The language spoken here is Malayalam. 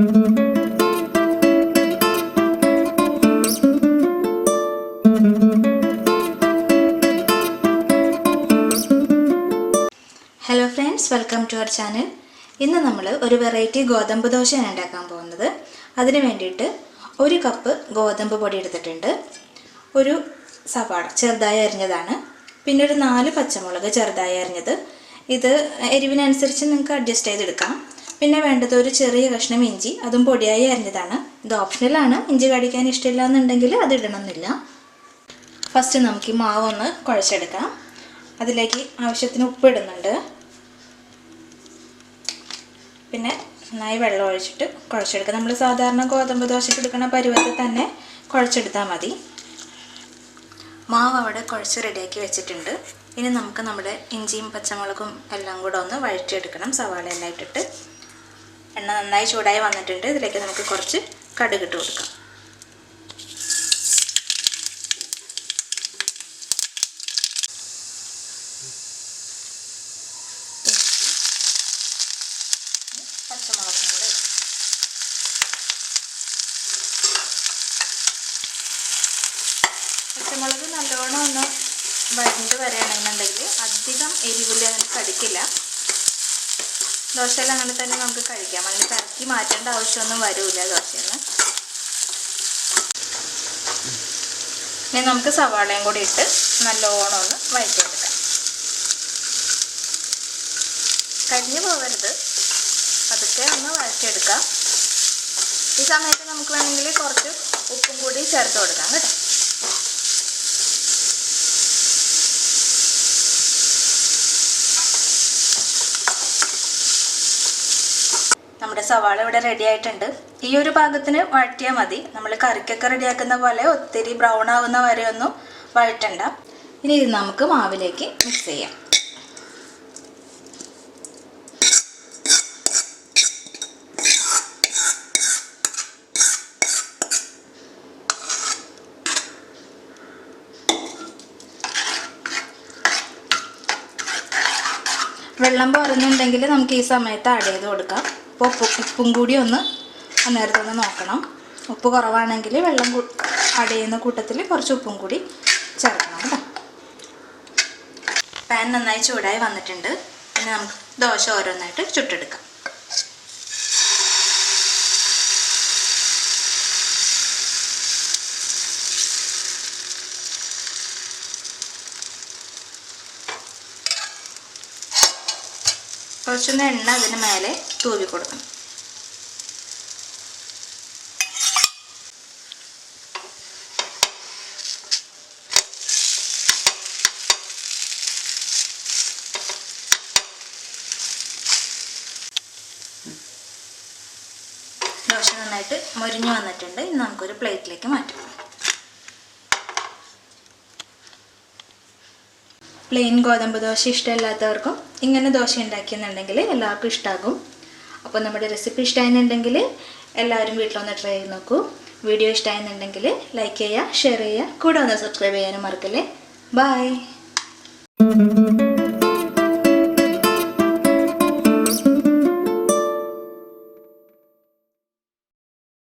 Hello friends, welcome to our channel. ഇന്ന് നമ്മൾ ഒരു വെറൈറ്റി ഗോതമ്പ് ദോശയാണ് ഉണ്ടാക്കാൻ പോകുന്നത്. അതിനു വേണ്ടിയിട്ട് 1 കപ്പ് ഗോതമ്പ് പൊടി എടുത്തിട്ടുണ്ട്. ഒരു സവാള ചെറുതായി അരിഞ്ഞതാണ്. പിന്നെ ഒരു 4 പച്ചമുളക് ചെറുതായി അരിഞ്ഞത്. ഇത് എരിവിനനുസരിച്ച് നിങ്ങൾക്ക് അഡ്ജസ്റ്റ് ചെയ്തെടുക്കാം. പിന്നെ വേണ്ടത് ഒരു ചെറിയ കഷ്ണം ഇഞ്ചി, അതും പൊടിയായി അരിഞ്ഞതാണ്. ഇത് ഓപ്ഷണൽ ആണ്. ഇഞ്ചി കടിക്കാൻ ഇഷ്ടമില്ല എന്നുണ്ടെങ്കിൽ അത് ഇടണമെന്നില്ല. ഫസ്റ്റ് നമുക്ക് ഈ മാവ് ഒന്ന് കുഴച്ചെടുക്കാം. അതിലേക്ക് ആവശ്യത്തിന് ഉപ്പ് ഇടുന്നുണ്ട്. പിന്നെ നന്നായി വെള്ളം ഒഴിച്ചിട്ട് കുഴച്ചെടുക്കുക. നമ്മൾ സാധാരണ ഗോതമ്പ് ദോശയ്ക്ക് എടുക്കുന്ന പരുവത്തിൽ തന്നെ കുഴച്ചെടുത്താൽ മതി. മാവ് അവിടെ കുഴച്ച് റെഡിയാക്കി വെച്ചിട്ടുണ്ട്. ഇനി നമുക്ക് നമ്മുടെ ഇഞ്ചിയും പച്ചമുളകും എല്ലാം കൂടെ ഒന്ന് വഴറ്റിയെടുക്കണം. സവാള എല്ലാം ഇട്ടിട്ട് എണ്ണ നന്നായി ചൂടായി വന്നിട്ടുണ്ട്. ഇതിലേക്ക് നമുക്ക് കുറച്ച് കടുക് ഇട്ട് കൊടുക്കാം. പച്ചമുളകും കൂടെ പച്ചമുളക് നല്ലോണം ഒന്ന് വഴണ്ട് വരികയാണെന്നുണ്ടെങ്കിൽ അധികം എരിവില്ല, അങ്ങനെ കടിക്കില്ല. ദോശയിൽ അങ്ങനെ തന്നെ നമുക്ക് കഴിക്കാം. അങ്ങനെ കറക്കി മാറ്റേണ്ട ആവശ്യമൊന്നും വരില്ല ദോശയിൽ നിന്ന്. ഇനി നമുക്ക് സവാളയും കൂടി ഇട്ട് നല്ലോണം ഒന്ന് വഴറ്റിയെടുക്കാം. കരിഞ്ഞു പോകരുത്, അതൊക്കെ ഒന്ന് വഴറ്റിയെടുക്കാം. ഈ സമയത്ത് നമുക്ക് വേണമെങ്കിൽ കുറച്ച് ഉപ്പും കൂടി ചേർത്ത് കൊടുക്കാം കേട്ടോ. നമ്മുടെ സവാള ഇവിടെ റെഡി ആയിട്ടുണ്ട്. ഈ ഒരു പാകത്തിന് വഴറ്റിയാൽ മതി. നമ്മൾ കറിക്കൊക്കെ റെഡിയാക്കുന്ന പോലെ ഒത്തിരി ബ്രൗൺ ആവുന്ന വരെ ഒന്നും വഴറ്റണ്ട. ഇനി ഇത് നമുക്ക് മാവിലേക്ക് മിക്സ് ചെയ്യാം. വെള്ളം പോരുന്നുണ്ടെങ്കിൽ നമുക്ക് ഈ സമയത്ത് ആഡ് ചെയ്ത് കൊടുക്കാം. അപ്പോൾ ഉപ്പും കൂടി ഒന്ന് അന്നേരത്തൊന്ന് നോക്കണം. ഉപ്പ് കുറവാണെങ്കിൽ വെള്ളം ആഡ് ചെയ്യുന്ന കൂട്ടത്തിൽ കുറച്ച് ഉപ്പും കൂടി ചേർക്കണം കേട്ടോ. പാൻ നന്നായി ചൂടായി വന്നിട്ടുണ്ട്. പിന്നെ നമുക്ക് ദോശ ഓരോന്നായിട്ട് ചുട്ടെടുക്കാം. കുറച്ചൊന്ന് എണ്ണ അതിന് മേലെ തൂവി കൊടുക്കണം. ദോശ നന്നായിട്ട് മൊരിഞ്ഞു വന്നിട്ടുണ്ട്. ഇനി നമുക്കൊരു പ്ലേറ്റിലേക്ക് മാറ്റാം. പ്ലെയിൻ ഗോതമ്പ് ദോശ ഇഷ്ടമില്ലാത്തവർക്കും ഇങ്ങനെ ദോശ ഉണ്ടാക്കിയെന്നുണ്ടെങ്കിൽ എല്ലാവർക്കും ഇഷ്ടമാകും. അപ്പോൾ നമ്മുടെ റെസിപ്പി ഇഷ്ടമായെന്നുണ്ടെങ്കിൽ എല്ലാവരും വീട്ടിലൊന്ന് ട്രൈ ചെയ്ത് നോക്കൂ. വീഡിയോ ഇഷ്ടമായെന്നുണ്ടെങ്കിൽ ലൈക്ക് ചെയ്യുക, ഷെയർ ചെയ്യുക, കൂടെ ഒന്ന് സബ്സ്ക്രൈബ് ചെയ്യാനും മറക്കല്ലേ. ബൈ.